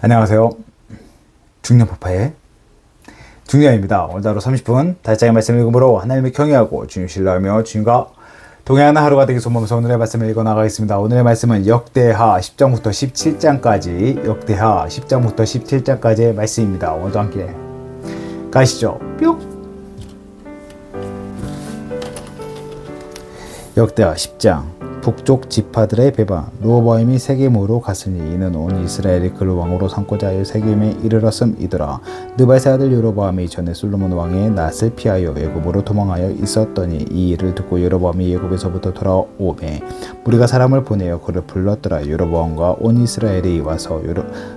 안녕하세요. 중년파파의 중년입니다. 오늘도 하루 30분 달짝의 말씀 읽음으로 하나님을 경외하고 주님 신뢰하며 주님과 동행하는 하루가 되기 소망하면서 오늘의 말씀을 읽어나가겠습니다. 오늘의 말씀은 역대하 10장부터 17장까지 역대하 10장부터 17장까지의 말씀입니다. 오늘도 함께 가시죠. 뿅! 역대하 10장 북쪽 지파들의 배반. 르호보암이 세겜으로 갔으니 이는 온 이스라엘이 그를 왕으로 삼고자 하여 세겜에 이르렀음이더라. 느바세 아들 여로보암이 전에 솔로몬 왕의 낯을 피하여 애굽으로 도망하여 있었더니 이 일을 듣고 여로보암이 애굽에서부터 돌아오매 무리가 사람을 보내어 그를 불렀더라. 여로보암과 온 이스라엘이 와서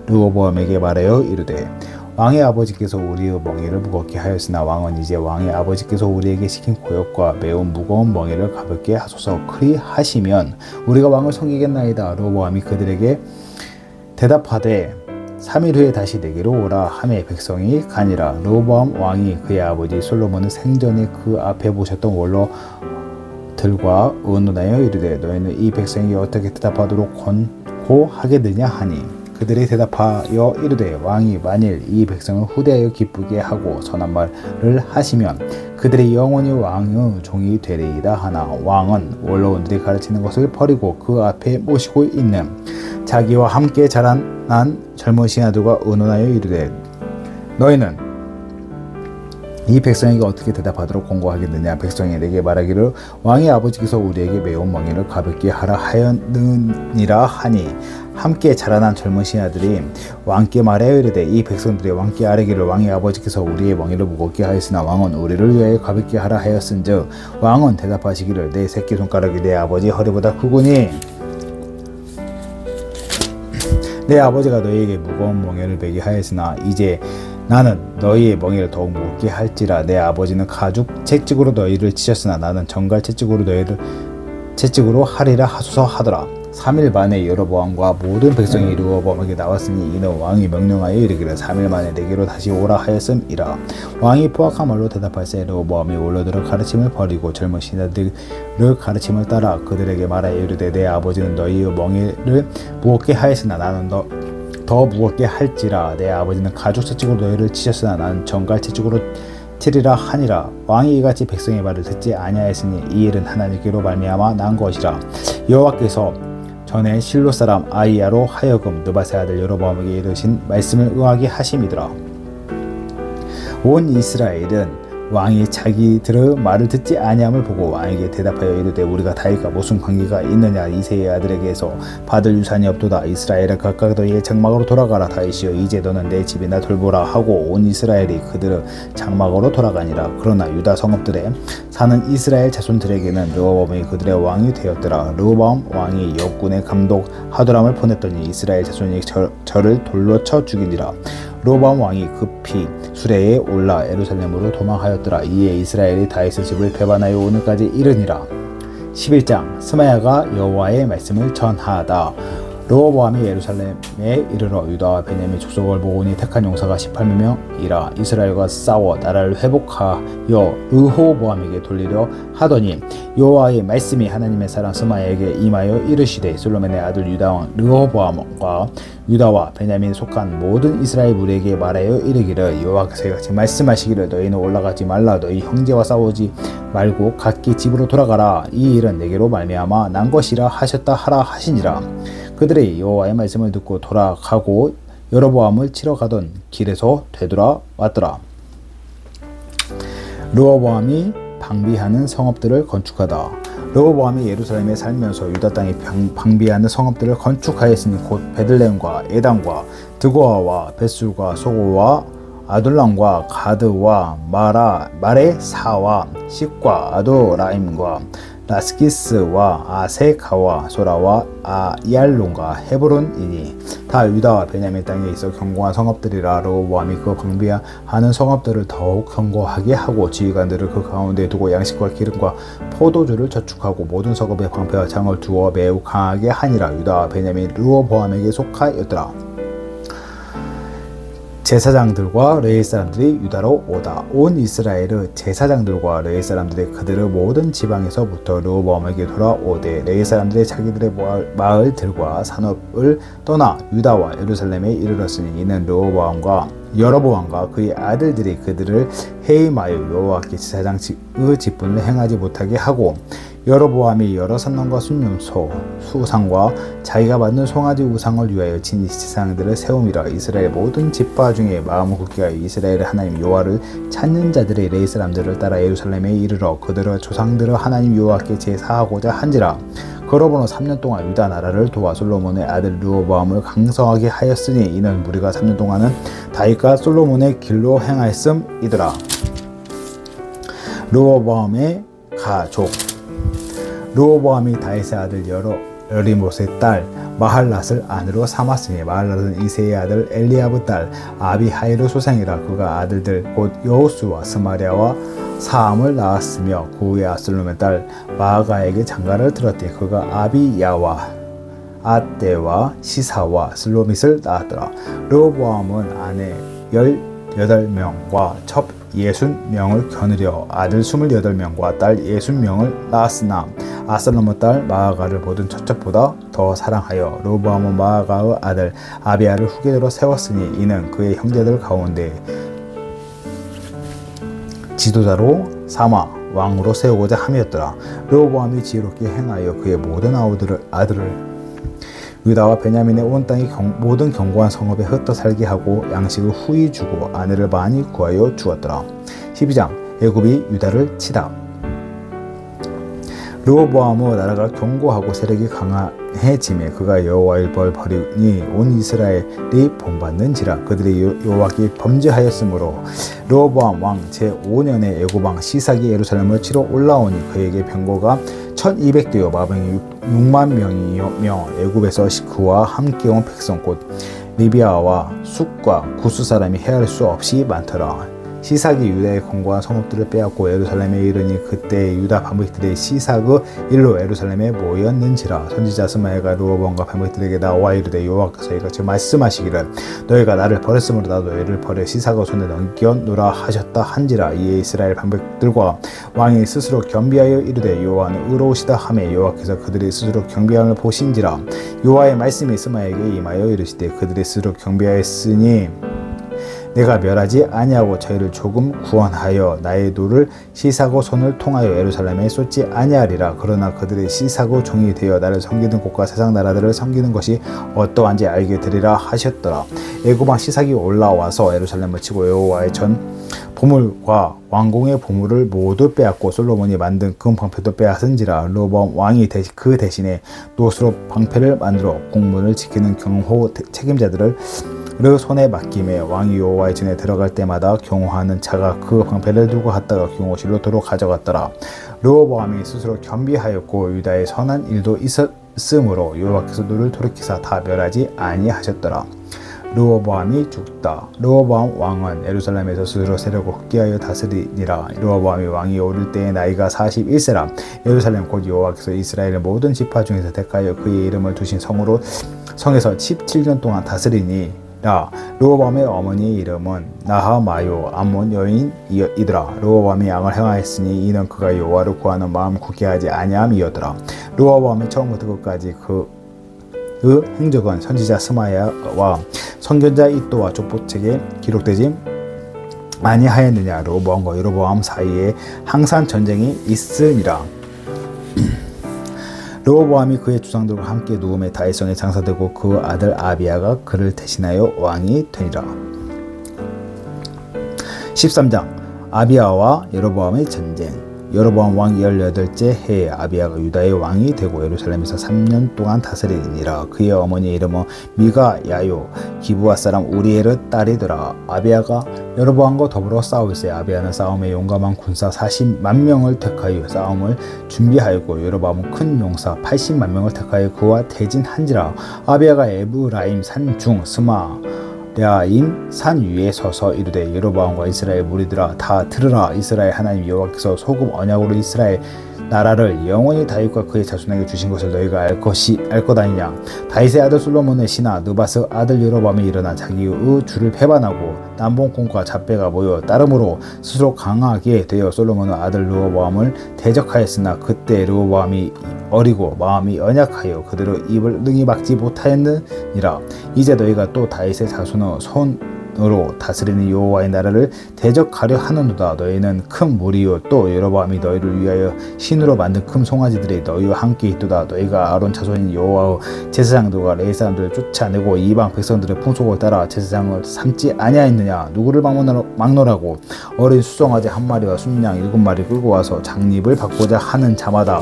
르호보암에게 말하여 이르되 왕의 아버지께서 우리의 멍에를 무겁게 하였으나 왕은 이제 왕의 아버지께서 우리에게 시킨 고역과 매우 무거운 멍에를 가볍게 하소서. 그리 하시면 우리가 왕을 섬기겠나이다. 르호보암이 그들에게 대답하되 3일 후에 다시 내게로 오라 하매 백성이 가니라. 르호보암 왕이 그의 아버지 솔로몬은 생전에 그 앞에 보셨던 원로들과 의논하여 이르되 너희는 이 백성이 어떻게 대답하도록 권고하겠느냐 하니 그들이 대답하여 이르되 왕이 만일 이 백성을 후대하여 기쁘게 하고 선한 말을 하시면 그들이 영원히 왕의 종이 되리이다 하나 왕은 원로원들이 가르치는 것을 버리고 그 앞에 모시고 있는 자기와 함께 자라난 젊은 신하들과 의논하여 이르되 너희는 이 백성에게 어떻게 대답하도록 권고하겠느냐. 백성이 내게 말하기를 왕의 아버지께서 우리에게 매운 멍에를 가볍게 하라 하였느니라 하니 함께 자라난 젊은 신하들이 왕께 말하여 이르되 이 백성들이 왕께 아뢰기를 왕의 아버지께서 우리의 멍에를 무겁게 하였으나 왕은 우리를 위하여 가볍게 하라 하였은즉 왕은 대답하시기를 내 새끼손가락이 내 아버지 허리보다 크구니 내 아버지가 너희에게 무거운 멍에를 베게 하였으나 이제 나는 너희의 멍에를 더욱 무겁게 할지라. 내 아버지는 가죽 채찍으로 너희를 치셨으나 나는 정갈 채찍으로 너희를 채찍으로 하리라 하소서 하더라. 3일 만에 여로보암과 모든 백성이 르호보암에게 나왔으니 이는 왕이 명령하여 이르기를 3일 만에 내게로 다시 오라 하였음이라. 왕이 포악한 말로 대답할세 르호보암이 원로들의 가르침을 버리고 젊은 신하들의 가르침을 따라 그들에게 말하여 이르되 내 아버지는 너희의 멍에를 무겁게 하였으나 나는 더 무겁게 할지라. 내 아버지는 가죽 채찍으로 너희를 치셨으나 나는 정갈 채찍으로 치리라 하니라. 왕이 이같이 백성의 말을 듣지 아니하였으니 이 일은 하나님께로 말미암아 난 것이라. 여호와께서 전에 실로 사람 아히야로 하여금 느바세 아들 여로보암에게 이르신 말씀을 응하게 하심이더라. 온 이스라엘은 왕이 자기들의 말을 듣지 아니함을 보고 왕에게 대답하여 이르되 우리가 다윗과 무슨 관계가 있느냐. 이새의 아들에게서 받을 유산이 없도다. 이스라엘은 각각 너희의 장막으로 돌아가라. 다윗이여 이제 너는 내 집이나 돌보라 하고 온 이스라엘이 그들의 장막으로 돌아가니라. 그러나 유다 성읍들에 사는 이스라엘 자손들에게는 르호보암이 그들의 왕이 되었더라. 르호보암 왕이 역군의 감독 하도람을 보냈더니 이스라엘 자손이 저를 돌로 쳐 죽이니라. 르호보암 왕이 급히 수레에 올라 예루살렘으로 도망하였더라. 이에 이스라엘이 다윗의 집을 배반하여 오늘까지 이르니라. 11장 스마야가 여호와의 말씀을 전하다. 르호보암이 예루살렘에 이르러 유다와 베냐민 족속을 모으니 택한 용사가 18명이라. 이스라엘과 싸워 나라를 회복하여 르호보암에게 돌리려 하더니 여호와의 말씀이 하나님의 사람 스마야에게 임하여 이르시되 솔로몬의 아들 유다왕 르호보암과 유다와 베냐민에 속한 모든 이스라엘 무리에게 말하여 이르기를 여호와께서 이같이 말씀하시기를 너희는 올라가지 말라. 너희 형제와 싸우지 말고 각기 집으로 돌아가라. 이 일은 내게로 말미암아 난 것이라 하셨다 하라 하시니라. 그들이 여호와의 말씀을 듣고 돌아가고 여로보암을 치러 가던 길에서 되돌아왔더라. 르호보암이 방비하는 성읍들을 건축하다. 르호보암이 예루살렘에 살면서 유다 땅에 방비하는 성읍들을 건축하였으니 곧 베들레헴과 에단과 드고아와 벳술과 소고와 아둘람과 가드와 마레사와 식과 아도라임과 라스기스와 아세카와 소라와 아이알론과 헤브론이니 다 유다와 베냐민 땅에 있어 견고한 성읍들이라. 르호보암이 그 방비하는 성읍들을 더욱 견고하게 하고 지휘관들을 그 가운데 두고 양식과 기름과 포도주를 저축하고 모든 성읍에 방패와 창을 두어 매우 강하게 하니라. 유다와 베냐민 르호보암에게 속하였더라. 제사장들과 레위 사람들이 유다로 오다. 온 이스라엘의 제사장들과 레위 사람들이 그들의 모든 지방에서부터 르호보암에게 돌아오되 레위 사람들이 자기들의 마을들과 산업을 떠나 유다와 예루살렘에 이르렀으니 이는 르호보암과 여로보암과 그의 아들들이 그들을 해임하여 여호와께 제사장의 직분을 행하지 못하게 하고 여로보암이 여러 산당과 순념소 수상과 자기가 만든 송아지 우상을 위하여 진 제사장들을 세움이라. 이스라엘 모든 지파 중에 마음을 굳게 하여 이스라엘의 하나님 여호와를 찾는 자들의 레위 사람들을 따라 예루살렘에 이르러 그들의 조상들의 하나님 여호와께 제사하고자 한지라. 그러므로 3년 동안 유다 나라를 도와 솔로몬의 아들 르호보암을 강성하게 하였으니 이는 무리가 3년 동안은 다윗과 솔로몬의 길로 행하였음이더라. 르호보암의 가족. 르호보암이 다윗의 아들 여리못의 딸 마할랏을 아내로 삼았으니 마할랏은 이새의 아들 엘리압의 딸 아비하일의 소생이라. 그가 아들들 곧 여호수와 스마랴와 사함을 낳았으며 그 후에 압살롬의 딸 마아가에게 장가를 들었되 그가 아비야와 아떼와 시사와 슬로밋을 낳았더라. 르호보암은 아내 18명과 첩 60명을 거느려 아들 28명과 딸 60명을 낳았으나 압살롬의 딸 마아가를 모든 첫첩보다 더 사랑하여 르호보암은 마아가의 아들 아비야를 후계자로 세웠으니 이는 그의 형제들 가운데 지도자로 삼아 왕으로 세우고자 함이었더라. 르호보암이 지혜롭게 행하여 그의 모든 아들을 유다와 베냐민의 온 땅의 모든 견고한 성읍에 흩어 살게 하고 양식을 후히 주고 아내를 많이 구하여 주었더라. 12장 애굽이 유다를 치다. 르호보암의 나라가 견고하고 세력이 강해짐에 그가 여호와의 벌 버리니 온 이스라엘이 본받는지라. 그들이 여호와께 범죄하였으므로 르호보암 왕 제5년에 애굽 왕 시삭이 예루살렘을 치러 올라오니 그에게 병거가 1200대요 마병이 6만 명이며 애굽에서 그와 함께 온 백성 곧 리비아와 숫과 구스 사람이 헤아릴 수 없이 많더라. 시삭이 유다의 견고한 성읍들을 빼앗고 예루살렘에 이르니 그때 유다 반백들이 시삭의 일로 예루살렘에 모였는지라. 선지자 스마야가 르호보암과 반백들에게 나와 이르되 여호와께서 이같이 말씀하시기를 너희가 나를 버렸으므로 나도 너희를 버려 시삭의 손에 넘겨노라 하셨다 한지라. 이에 이스라엘 반백들과 왕이 스스로 겸비하여 이르되 여호와는 의로우시다 하매 여호와께서 그들이 스스로 겸비함을 보신지라. 여호와의 말씀이 스마야에게 임하여 이르시되 그들이 스스로 겸비하였으니 내가 멸하지 아니하고 저희를 조금 구원하여 나의 노를 시삭의 손을 통하여 예루살렘에 쏟지 아니하리라. 그러나 그들이 시삭의 종이 되어 나를 섬기는 곳과 세상 나라들을 섬기는 것이 어떠한지 알게 되리라 하셨더라. 애굽 왕 시삭이 올라와서 예루살렘을 치고 여호와의 전 보물과 왕궁의 보물을 모두 빼앗고 솔로몬이 만든 금 방패도 빼앗은지라. 르호보암 왕이 그 대신에 노수로 방패를 만들어 공문을 지키는 경호 책임자들을 손에 맡김에 왕이 여호와의 전에 들어갈 때마다 경호하는 자가 그 방패를 들고 갔다가 경호실로 도로 가져갔더라. 르호보암이 스스로 겸비하였고 유다에 선한 일도 있었으므로 여호와께서 눈을 돌이키사 다 멸하지 아니하셨더라. 르호보암이 죽다. 르호보암 왕은 예루살렘에서 스스로 세력을 굳게하여 다스리니라. 르호보암이 왕이 오를 때의 나이가 41세라. 예루살렘 곧 여호와께서 이스라엘의 모든 지파 중에서 택하여 그의 이름을 두신 성에서 17년 동안 다스리니 르호보암의 어머니의 이름은 나하마요 암몬 여인이더라. 르호보암이 양을 행하였으니 이는 그가 여호와를 구하는 마음 굳게 하지 아니함이었더라. 르호보암이 처음부터 끝까지 그의 행적은 선지자 스마야와 선견자 이도와 족보책에 기록되지 아니하였느냐. 르호보암과 여로보암 사이에 항상 전쟁이 있으니라. 르호보암이 그의 주상들과 함께 누움에 다윗성에 장사되고 그 아들 아비야가 그를 대신하여 왕이 되니라. 13장 아비야와 여로보암의 전쟁. 여로보암 왕 18째 해에 아비야가 유다의 왕이 되고 예루살렘에서 3년 동안 다스리니라. 그의 어머니의 이름은 미가야요 기브아 사람 우리엘의 딸이더라. 아비야가 여로보암과 더불어 싸울세. 아비야는 싸움에 용감한 군사 40만 명을 택하여 싸움을 준비하였고 여로보암은 큰 용사 80만 명을 택하여 그와 대진한지라. 아비야가 에브라임 산중 스마랴임 산 위에 서서 이르되 여로보암과 이스라엘 무리들아 다 들으라. 이스라엘 하나님 여호와께서 소금 언약으로 이스라엘 나라를 영원히 다윗과 그의 자손에게 주신 것을 너희가 알 것 아니냐. 다윗의 아들 솔로몬의 신하 느바스 아들 여로보암이 일어나 자기의 주를 배반하고 남봉꾼과 잡배가 모여 따름으로 스스로 강하게 되어 솔로몬의 아들 르호보암을 대적하였으나 그때 르호보암이 어리고 마음이 연약하여 그들의 입을 능히 막지 못하였느니라. 이제 너희가 또 다윗의 자손의 손으로 다스리는 여호와의 나라를 대적하려 하는도다. 너희는 큰 무리요 또 여로보암이 너희를 위하여 신으로 만든 큰 송아지들이 너희와 함께 있도다. 너희가 아론 자손인 여호와의 제사장들과 레위 사람들을 쫓아내고 이방 백성들의 풍속을 따라 제사장을 삼지 아니하였느냐. 누구를 막론하고 어린 수송아지 한 마리와 순양 7마리 끌고 와서 장립을 받고자 하는 자마다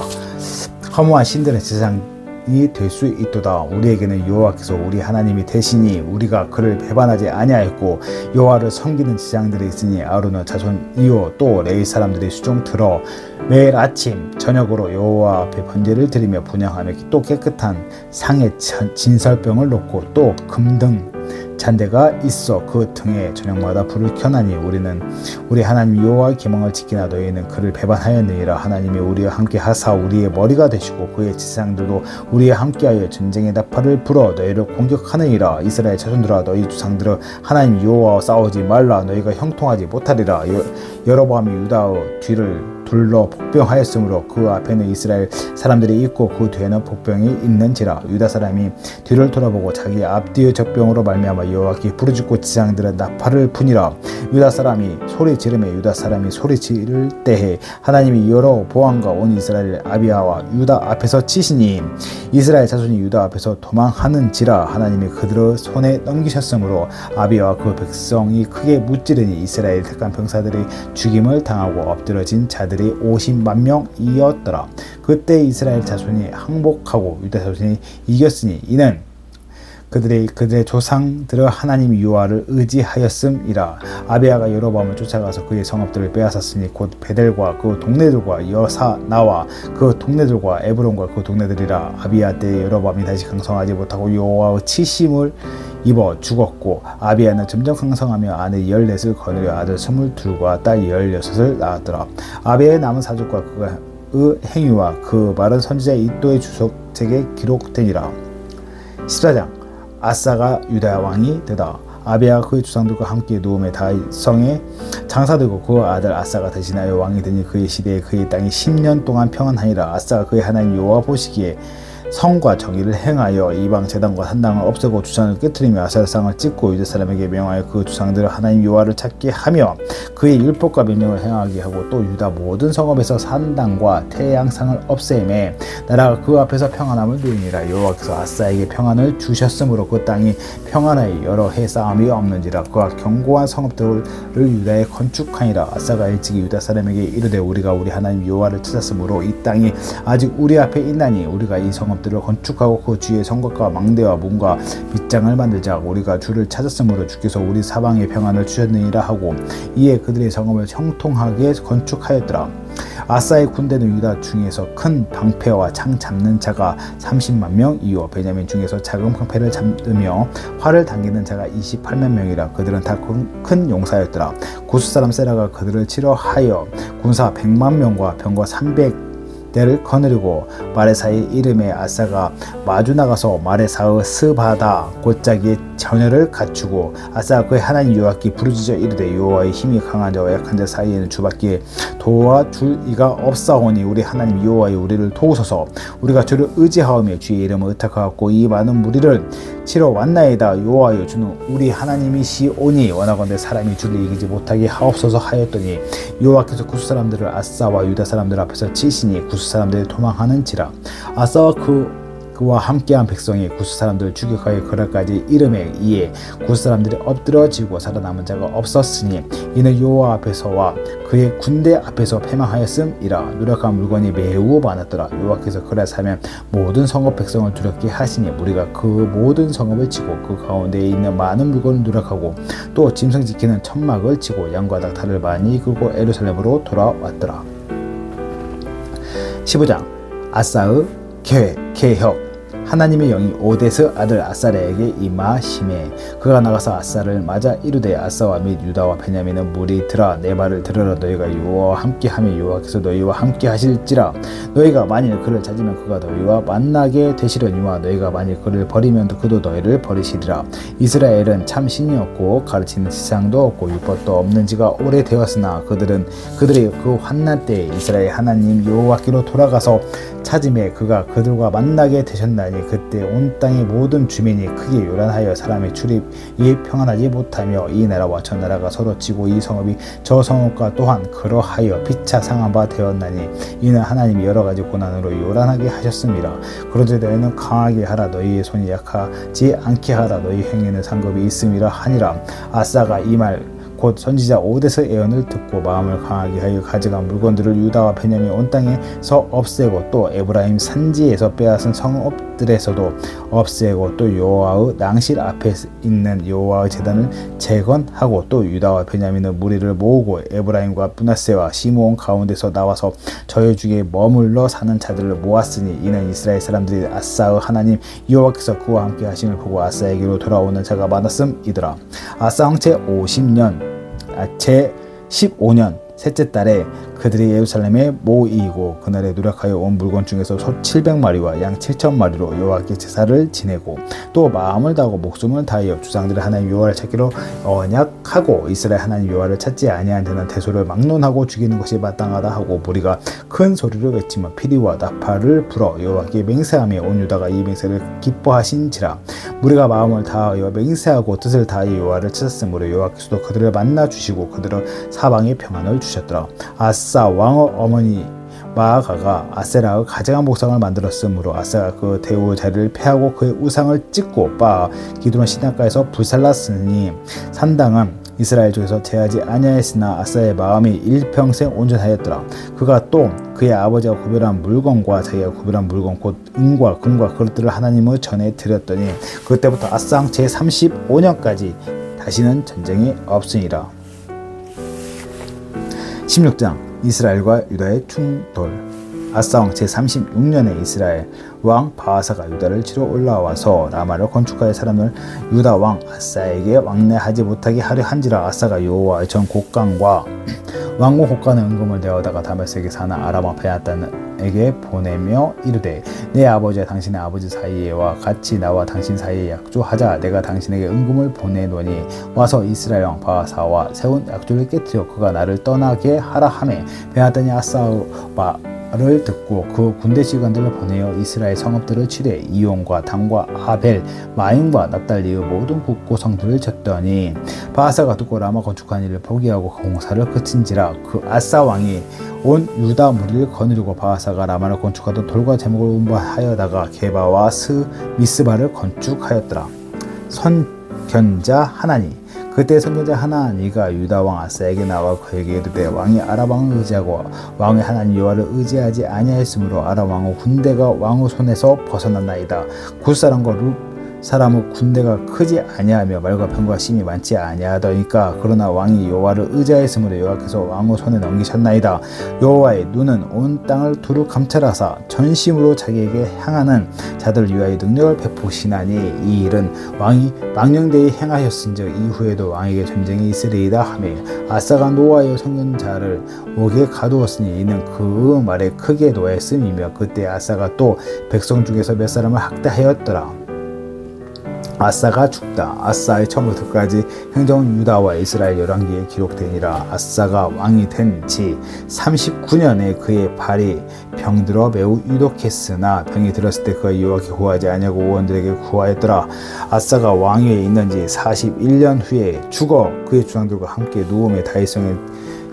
허무한 신들의 제사장이 될 수 있도다. 우리에게는 여호와께서 우리 하나님이 되시니 우리가 그를 배반하지 아니하였고 여호와를 섬기는 제사장들이 있으니 아론의 자손이요 또 레위 사람들이 수종 들어 매일 아침 저녁으로 여호와 앞에 번제를 드리며 분향하며 또 깨끗한 상에 진설병을 놓고 또 금등 잔대가 있어 그 등에 저녁마다 불을 켜나니 우리는 우리 하나님 여호와의 계명을 지키나 너희는 그를 배반하였느니라. 하나님이 우리와 함께 하사 우리의 머리가 되시고 그의 제사장들도 우리와 함께하여 전쟁의 나팔을 불어 너희를 공격하느니라. 이스라엘 자손들아 너희 조상들은 하나님 여호와와 싸우지 말라. 너희가 형통하지 못하리라. 여로보암이 유다의 뒤를 둘러 복병하였으므로 그 앞에는 이스라엘 사람들이 있고 그 뒤에는 복병이 있는지라. 유다 사람이 뒤를 돌아보고 자기 앞뒤의 적병으로 말미암아 여호와께 부르짖고 제사장들은 나팔을 부니라. 유다 사람이 소리 지르며 유다 사람이 소리 지를 때에 하나님이 여로보암과 온 이스라엘 아비야와 유다 앞에서 치시니 이스라엘 자손이 유다 앞에서 도망하는지라. 하나님이 그들의 손에 넘기셨으므로 아비야와 그 백성이 크게 무찌르니 이스라엘 택한 병사들이 죽임을 당하고 엎드러진 자들이 50만 명이었더라. 그때 이스라엘 자손이 항복하고 유다 자손이 이겼으니 이는 그들의 조상들의 하나님 여호와를 의지하였음이라. 아비야가 여로보암을 쫓아가서 그의 성읍들을 빼앗았으니 곧 베델과 그 동네들과 여사나와 그 동네들과 에브론과 그 동네들이라. 아비야 때에 여로보암이 다시 강성하지 못하고 여호와의 치심을 입어 죽었고 아비야는 점점 강성하며 아내 14을 거느려 아들 22과 딸 16을 낳았더라. 아비야의 남은 사족과 그의 행위와 그 말은 선지자 이도의 주석책에 기록되니라. 14장 아사가 유다 왕이 되다. 아비야가 그의 조상들과 함께 누움에 다윗 성에 장사되고 그 아들 아사가 대신하여 왕이 되니 그의 시대에 그의 땅이 10년 동안 평안하니라. 아사가 그의 하나님 여호와 보시기에 성과 정의를 행하여 이방 제단과 산당을 없애고 주산을 깨뜨리며 아세라상을 찢고 유다 사람에게 명하여 그 조상들을 하나님 여호와를 찾게 하며 그의 율법과 명령을 행하게 하고 또 유다 모든 성읍에서 산당과 태양상을 없애매 나라가 그 앞에서 평안함을 누리니라. 여호와께서 아사에게 평안을 주셨으므로 그 땅이 평안하여 여러 해 싸움이 없는지라. 그가 견고한 성읍들을 유다에 건축하니라. 아사가 일찍이 유다 사람에게 이르되 우리가 우리 하나님 여호와를 찾았으므로 이 땅이 아직 우리 앞에 있나니 우리가 이 성읍 들을 건축하고 그 주위에 성곽과 망대와 문과 빗장을 만들자. 우리가 주를 찾았으므로 주께서 우리 사방에 평안을 주셨느니라 하고 이에 그들의 성읍을 형통하게 건축하였더라. 아사의 군대는 유다 중에서 큰 방패와 창 잡는 자가 30만 명이요 베냐민 중에서 작은 방패를 잡으며 활을 당기는 자가 28만 명이라. 그들은 다 큰 용사였더라. 구스 사람 세라가 그들을 치러 하여 군사 100만 명과 병거 300대를 거느리고 마레사의 이름에 아사가 마주 나가서 마레사의 스바다 골짜기에 전열을 갖추고 아사가 그의 하나님 여호와께 부르짖어 이르되 여호와의 힘이 강한 자와 약한 자 사이에는 주밖에 도와줄 이가 없사오니 우리 하나님 여호와여 우리를 도우소서. 우리가 주를 의지하오며 주의 이름을 의탁하였고 이 많은 무리를 치러 왔나이다. 여호와여 주는 우리 하나님이시오니 원하건대 사람이 주를 이기지 못하게 하옵소서 하였더니 여호와께서 구스 사람들을 아사와 유다 사람들 앞에서 치시니 구스 사람들이 도망하는지라. 아사와 그와 함께한 백성이 구스 사람들을 추격하여 그날까지 이름에 이에 구스 사람들이 엎드러지고 살아남은 자가 없었으니 이는 여호와 앞에서와 그의 군대 앞에서 패망하였음이라. 누락한 물건이 매우 많았더라. 여호와께서 그날 사면 모든 성읍 백성을 두렵게 하시니 무리가 그 모든 성읍을 치고 그 가운데에 있는 많은 물건을 누락하고 또 짐승 지키는 천막을 치고 양과 낙타를 많이 이끌고 예루살렘으로 돌아왔더라. 15장 아사의 개혁. 하나님의 영이 오데스 아들 아사랴에게 임하시매 그가 나가서 아사를 맞아 이르되 아사와 및 유다와 베냐민은 무리 들아 내 말을 들으라 너희가 여호와와 함께하며 여호와께서 너희와 함께 하실지라 너희가 만일 그를 찾으면 그가 너희와 만나게 되시려니와 너희가 만일 그를 버리면 그도 너희를 버리시리라. 이스라엘은 참 신이었고 가르치는 지상도 없고 율법도 없는 지가 오래되었으나 그들의 그 환난 때에 이스라엘 하나님 여호와께로 돌아가서 찾음에 그가 그들과 만나게 되셨나니 그때 온 땅의 모든 주민이 크게 요란하여 사람의 출입이 평안하지 못하며 이 나라와 저 나라가 서로 치고 이 성읍이 저 성읍과 또한 그러하여 피차 상한 바 되었나니 이는 하나님이 여러 가지 고난으로 요란하게 하셨습니다. 그런데 너희는 강하게 하라 너희의 손이 약하지 않게 하라 너희 행위는 상급이 있음이라 하니라. 아사가 이 말 곧 선지자 오데스 예언을 듣고 마음을 강하게 하여 가져간 물건들을 유다와 베냐민 온 땅에서 없애고 또 에브라임 산지에서 빼앗은 성읍들에서도 없애고 또 여호와의 낭실 앞에 있는 여호와의 제단을 재건하고 또 유다와 베냐민의 무리를 모으고 에브라임과 므낫세와 시므온 가운데서 나와서 저희 중에 머물러 사는 자들을 모았으니 이는 이스라엘 사람들이 아사의 하나님 여호와께서 그와 함께 하심을 보고 아사에게로 돌아오는 자가 많았음이더라. 아사 왕제 50년 제 15년 셋째 달에 그들이 예루살렘에 모이고 그날에 노력하여 온 물건 중에서 소 700마리와 양 7,000마리로 여호와께 제사를 지내고 또 마음을 다하고 목숨을 다하여 주상들의 하나님 여호와를 찾기로 언약하고 이스라엘 하나님 여호와를 찾지 아니한 자는 대소를 막론하고 죽이는 것이 마땅하다 하고 무리가 큰 소리를 외치며 피리와 나팔을 불어 여호와께 맹세하며 온 유다가 이 맹세를 기뻐하신지라. 무리가 마음을 다하여 맹세하고 뜻을 다하여 여호와를 찾았으므로 여호와께서도 그들을 만나 주시고 그들은 사방에 평안을 주셨더라. 아사 왕의 어머니 마아가가 아세라의 가증한 목상을 만들었으므로 아사가 그 대우 자리를 폐하고 그의 우상을 찢고 바 기드론 시냇가에서 불살랐으니 산당은 이스라엘 중에서 제하지 아니하였으나 아사의 마음이 일평생 온전하였더라. 그가 또 그의 아버지가 구별한 물건과 자기가 구별한 물건 곧 은과 금과 그릇들을 하나님의 전에 드렸더니 그때부터 아사 왕 제 35년까지 다시는 전쟁이 없으니라. 16장 이스라엘과 유다의 충돌. 아사 왕 제 36년에 이스라엘 왕 바하사가 유다를 치러 올라와서 라마를 건축하여 사람을 유다 왕 아사에게 왕래하지 못하게 하려 한지라. 아사가 여호와의 전 곡간과 왕궁 곡간의 은금을 내어다가 다메섹에 사는 아람 왕 베나단에게 보내며 이르되 내 아버지와 당신의 아버지 사이에와 같이 나와 당신 사이에 약조하자. 내가 당신에게 은금을 보내노니 와서 이스라엘 왕 바하사와 세운 약조를 깨뜨려 그가 나를 떠나게 하라 하매 베나단이 아사의 말을 듣고 그 군대 지휘관들을 보내어 이스라엘 성읍들을 치되 이온과 단과 아벨 마임과 납달리의 모든 국고성들을 쳤더니 바하사가 듣고 라마 건축한 일을 포기하고 공사를 그친지라. 그 아사 왕이 온 유다 무리를 거느리고 바하사가 라마를 건축하던 돌과 제목을 운반하여다가 게바와 미스바를 건축하였더라. 선견자 하나니. 그때 선견자 하나니가 유다 왕 아사에게 나와 그에게 이르되 왕이 아람 왕을 의지하고 왕의 하나님 여호와를 의지하지 아니하였으므로 아람 왕의 군대가 왕의 손에서 벗어났나이다. 굿사람과 룻 사람의 군대가 크지 아니하며 말과 병과 심이 많지 아니하더니까 그러나 왕이 여호와를 의지하였으므로 여호와께서 왕의 손에 넘기셨나이다. 여호와의 눈은 온 땅을 두루 감찰하사 전심으로 자기에게 향하는 자들 위하여 능력을 베푸시나니 이 일은 왕이 망령되이 행하였은즉 이후에도 왕에게 전쟁이 있으리이다 하며 아사가 노아의 선견자를 옥에 가두었으니 이는 그 말에 크게 노했음이며 그때 아사가 또 백성 중에서 몇 사람을 학대하였더라. 아사가 죽다. 아사의 처음부터 끝까지 행정은 유다와 이스라엘 열왕기에 기록되니라. 아사가 왕이 된 지 39년에 그의 발이 병들어 매우 유독했으나 병이 들었을 때 그가 여호와께 구하지 아니하고 의원들에게 구하였더라. 아사가 왕위에 있는 지 41년 후에 죽어 그의 주장들과 함께 누움에 다윗성에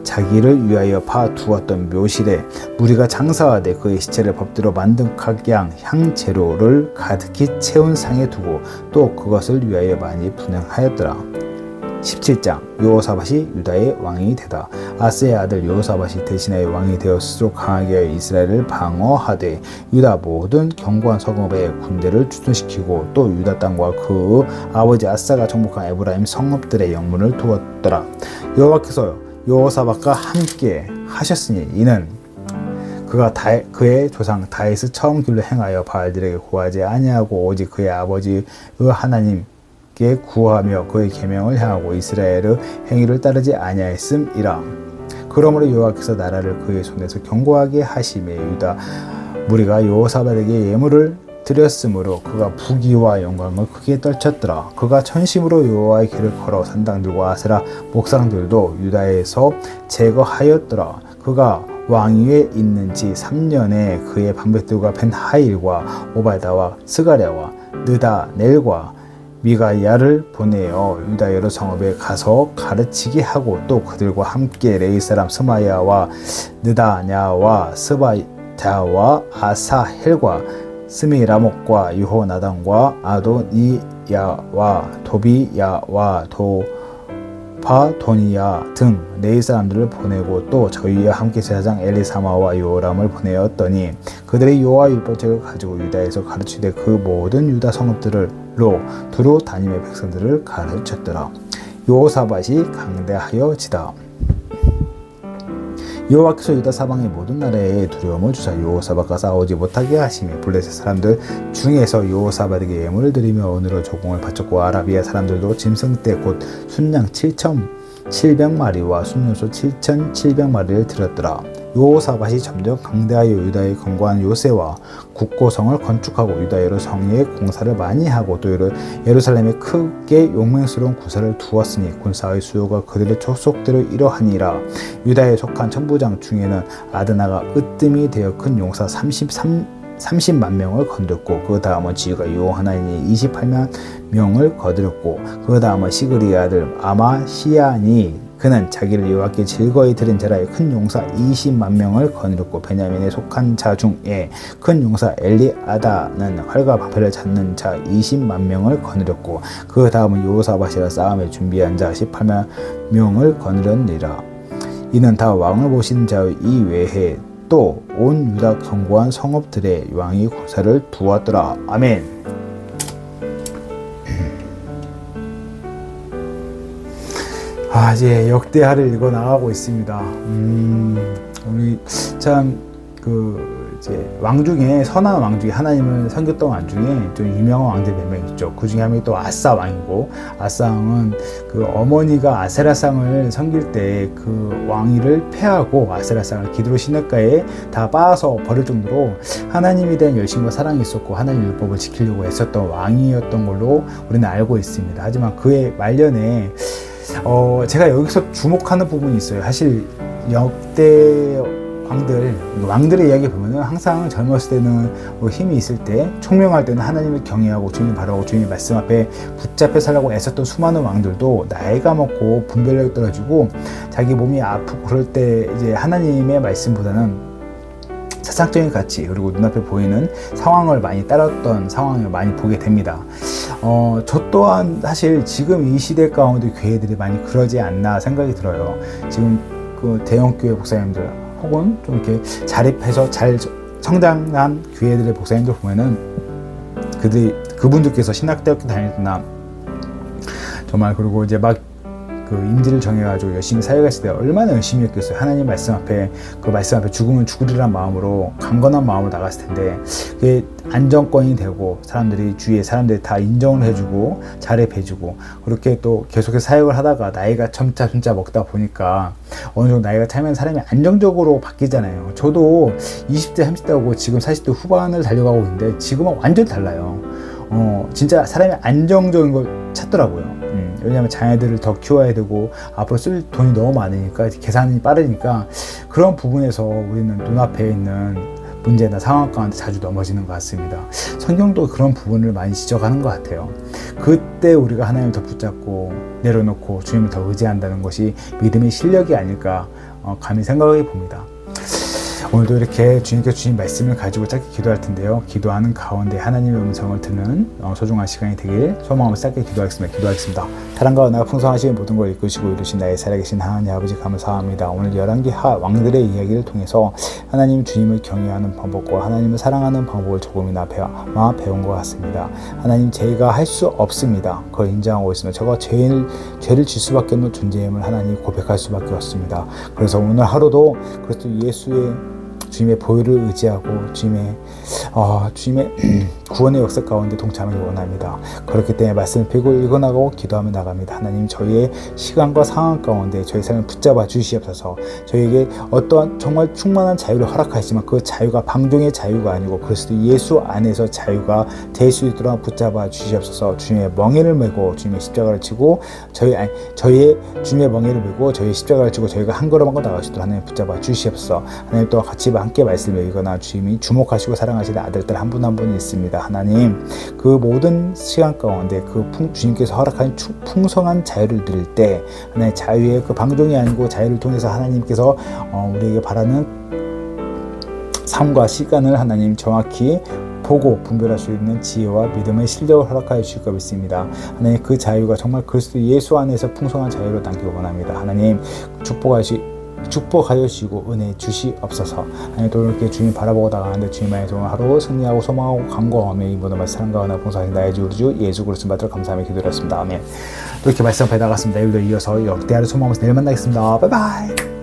자기를 위하여 파두었던 묘실에 무리가 장사하되 그의 시체를 법대로 만든 각양 향재료를 가득히 채운 상에 두고 또 그것을 위하여 많이 분양하였더라. 17장 여호사밧이 유다의 왕이 되다. 아스의 아들 여호사밧이 대신하여 왕이 되어 스스로 강하게 하여 이스라엘을 방어하되 유다 모든 견고한 성읍에 군대를 주둔시키고 또 유다 땅과 그 아버지 아사가 정복한 에브라임 성읍들의 영문을 두었더라. 여호와께서 여호사밧과 함께 하셨으니 이는 그의 조상 다윗의 처음 길로 행하여 바알들에게 구하지 아니하고 오직 그의 아버지의 하나님께 구하며 그의 계명을 행하고 이스라엘의 행위를 따르지 아니하였음이라. 그러므로 여호와께서 나라를 그의 손에서 견고하게 하심에 유다 무리가 여호사밧에게 예물을 드렸으므로 그가 부귀와 영광을 크게 떨쳤더라. 그가 전심으로 여호와의 길을 걸어 산당들과 아세라 목상들도 유다에서 제거하였더라. 그가 왕위에 있는 지 3년에 그의 방백들과 벤하일과 오바다와 스가랴와 느다넬과 미가야를 보내어 유다 여러 성읍에 가서 가르치게 하고 또 그들과 함께 레위 사람 스마야와 느다냐와 스바자와 아사헬과 스미라목과 유호나단과 아도니야와 도비야와 도바도니야 등 레위 사람들을 보내고 또 저희와 함께 제사장 엘리사마와 요람을 보내었더니 그들이 여호와 율법책을 가지고 유다에서 가르치되 그 모든 유다 성읍들로 두루 다니며 백성들을 가르쳤더라. 여호사밧이 강대하여지다. 여호와께서 유다 사방의 모든 나라에 두려움을 주사 여호사밧과 싸우지 못하게 하시며 블레셋 사람들 중에서 여호사밧에게 예물을 드리며 은으로 조공을 바쳤고 아라비아 사람들도 짐승떼 곧 순양 7,700마리와 순요소 7,700마리를 드렸더라. 여호사밧이 점점 강대하여 유다의 견고한 요새와 국고성을 건축하고 유다 여러 성에 공사를 많이 하고 또 예루살렘에 크게 용맹스러운 구사를 두었으니 군사의 수요가 그들의 촉속대로 이러하니라. 유다에 속한 천부장 중에는 아드나가 으뜸이 되어 큰 용사 30만 명을 거느렸고 그 다음은 지휘가 요하나니 28만 명을 거느렸고 그 다음은 시그리의 아들 아마시아니 그는 자기를 여호와께 즐거이 드린 자라의 큰 용사 20만 명을 거느렸고 베냐민에 속한 자 중에 큰 용사 엘리아다는 활과 방패를 잡는 자 20만 명을 거느렸고 그 다음은 여호사밧이라 싸움에 준비한 자 18만 명을 거느렸니라. 이는 다 왕을 보신 자 이외에 또 온 유다 견고한 성읍들의 왕이 군사를 두었더라. 아멘. 이제 역대하를 읽어 나가고 있습니다. 우리 참 이제 왕 중에 선한 왕 중에 하나님을 섬겼던 왕 중에 좀 유명한 왕들 몇 명 있죠. 그 중에 한 명이 또 아사 왕이고, 아사 왕은 그 어머니가 아세라상을 섬길 때 그 왕위를 폐하고 아세라상을 기드로 시냇가에 다 빻아서 버릴 정도로 하나님에 대한 열심과 사랑이 있었고 하나님 율법을 지키려고 애썼던 왕이었던 걸로 우리는 알고 있습니다. 하지만 그의 말년에 제가 여기서 주목하는 부분이 있어요. 사실 역대 왕들의 이야기 보면은 항상 젊었을 때는 힘이 있을 때, 총명할 때는 하나님을 경외하고 주님 바라고 주님의 말씀 앞에 붙잡혀 살라고 애썼던 수많은 왕들도 나이가 먹고 분별력이 떨어지고 자기 몸이 아프고 그럴 때 이제 하나님의 말씀보다는 세상적인 가치 그리고 눈앞에 보이는 상황을 많이 따랐던 상황을 많이 보게 됩니다. 저 또한 사실 지금 이 시대 가운데 교회들이 많이 그러지 않나 생각이 들어요. 지금 그 대형교회 목사님들 혹은 좀 이렇게 자립해서 잘 성장한 교회들의 목사님들 보면은 그분들께서 신학대학교 다녔나 정말 그리고 이제 막 그 임지를 정해가지고 열심히 사역했을 때 얼마나 열심히 했겠어요. 하나님 말씀 앞에 그 말씀 앞에 죽으면 죽으리란 마음으로 강건한 마음으로 나갔을 텐데 그게 안정권이 되고 주위에 사람들이 다 인정을 해주고 자립해주고 그렇게 또 계속해서 사역을 하다가 나이가 점차 먹다 보니까 어느 정도 나이가 차면 사람이 안정적으로 바뀌잖아요. 저도 20대 30대 하고 지금 40대 후반을 달려가고 있는데 지금은 완전히 달라요. 진짜 사람이 안정적인 걸 찾더라고요. 왜냐하면 자녀들을 더 키워야 되고 앞으로 쓸 돈이 너무 많으니까 계산이 빠르니까 그런 부분에서 우리는 눈앞에 있는 문제나 상황 가운데 자주 넘어지는 것 같습니다. 성경도 그런 부분을 많이 지적하는 것 같아요. 그때 우리가 하나님을 더 붙잡고 내려놓고 주님을 더 의지한다는 것이 믿음의 실력이 아닐까 감히 생각해 봅니다. 오늘도 이렇게 주님께 주신 말씀을 가지고 짧게 기도할 텐데요. 기도하는 가운데 하나님의 음성을 듣는 소중한 시간이 되길 소망하며 짧게 기도하겠습니다. 사랑과 은혜가 풍성하신 모든 걸 이끄시고 이루신 나의 살아계신 하나님 아버지 감사합니다. 오늘 11개 왕들의 이야기를 통해서 하나님 주님을 경외하는 방법과 하나님을 사랑하는 방법을 조금이나 배운 것 같습니다. 하나님 제가 할 수 없습니다. 그걸 인정하고 있습니다. 제가 죄를 질 수밖에 없는 존재임을 하나님 고백할 수밖에 없습니다. 그래서 오늘 하루도 그리스도 예수의 주님의 보혈을 의지하고 주님의 구원의 역사 가운데 동참하기 원합니다. 그렇기 때문에 말씀을 펴고 읽어나가고 기도하며 나갑니다. 하나님, 저희의 시간과 상황 가운데 저희 삶을 붙잡아 주시옵소서. 저희에게 어떠한 정말 충만한 자유를 허락하시지만 그 자유가 방종의 자유가 아니고 그리스도 예수 안에서 자유가 될 수 있도록 붙잡아 주시옵소서. 주님의 멍에를 메고 주님의 십자가를 지고 저희의 주님의 멍에를 메고 저희의 십자가를 지고 저희가 한 걸음 한 걸 나갈 수 있도록 하나님 붙잡아 주시옵소서. 하나님, 또 같이 함께 말씀을 읽거나 주님이 주목하시고 사랑하시는 아들들 한 분 한 분이 있습니다. 하나님, 그 모든 시간 가운데 주님께서 허락한 풍성한 자유를 드릴 때 하나님, 자유의 그 방종이 아니고 자유를 통해서 하나님께서 우리에게 바라는 삶과 시간을 하나님 정확히 보고 분별할 수 있는 지혜와 믿음의 실력을 허락하여 주실 것 믿습니다. 하나님, 그 자유가 정말 그리스도 예수 안에서 풍성한 자유로 남기를 원합니다. 하나님, 축복하여 주시고 은혜 주시옵소서. 하나님, 또 이렇게 주님 바라보고 나가는데 주님 안에서 오늘 하루 승리하고 소망하고 강구하며 이 모든 말씀 사랑과 은혜 봉사하신 나의 주 우리 주 예수 그리스도 받들어 감사하며 기도드렸습니다. 아멘. 또 이렇게 말씀 배나갔습니다. 일도 이어서 역대하를 소망하면서 내일 만나겠습니다. 바이바이.